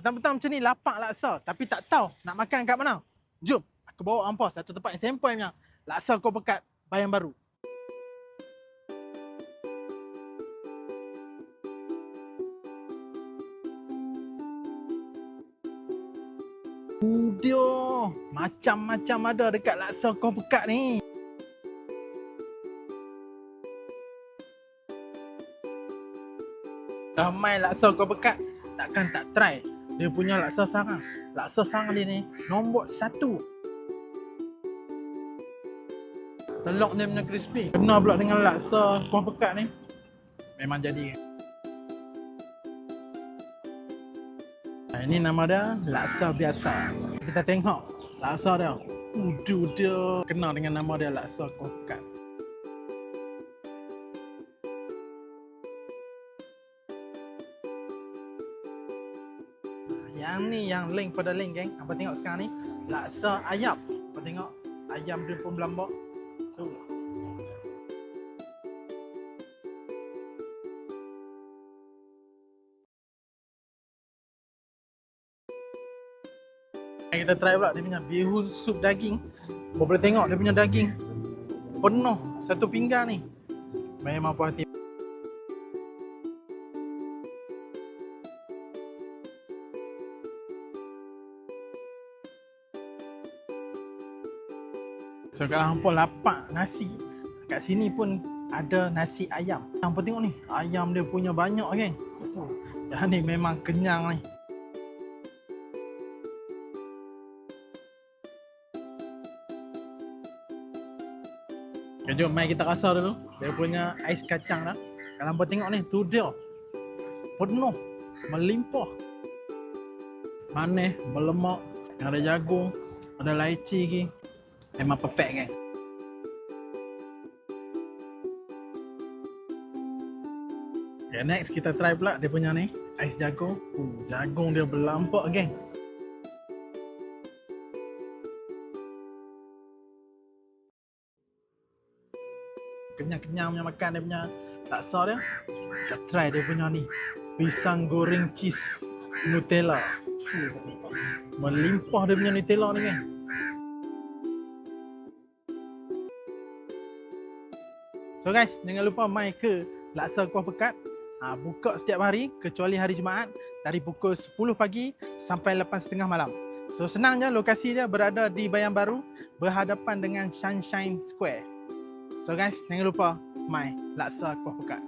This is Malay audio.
Petang-petang macam ni lapak laksa tapi tak tahu nak makan kat mana. Jom, aku bawa hampa satu tempat yang sempoi punya. Laksa Kuah Pekat Bayan Baru. Dia macam-macam ada dekat laksa Kuah Pekat ni. Ramai laksa Kuah Pekat, takkan tak try dia punya laksa sarang. Laksa sarang dia ni nombor 1. Telur dia punya crispy. Kena pula dengan laksa Kuah Pekat ni. Memang jadi. Ini nama dia laksa biasa. Kita tengok laksa dia. Dia kena dengan nama dia laksa Kuah Pekat. Yang ni yang link pada link geng. Apa tengok sekarang ni laksa ayam. Apa tengok ayam dia pun berlambak. Tu. Kita try pula dia punya bihun sup daging. Kau boleh tengok dia punya daging penuh satu pinggan ni. Memang puas hati. So kalau hampa lapak nasi, kat sini pun ada nasi ayam. Hampa tengok ni, ayam dia punya banyak kan. Yang ni memang kenyang ni. Okay, jom mari kita rasa dulu dia punya ais kacang dah. Kalau hampa tengok ni, tu dia. Penuh, melimpah. Manis, berlemak, ada jagung, ada laici lagi. Memang perfect kan. Okay, next kita try pula dia punya ni ais jagung. Jagung dia berlampak kan. Kenyang-kenyang punya makan dia punya laksa dia. Kita try dia punya ni pisang goreng cheese Nutella. Melimpah dia punya Nutella ni kan. So guys, jangan lupa mai ke laksa Kuah Pekat. Buka setiap hari kecuali hari Jumaat dari pukul 10 pagi sampai 8.30 malam. So senangnya lokasi dia berada di Bayan Baru berhadapan dengan Sunshine Square. So guys, jangan lupa mai laksa Kuah Pekat.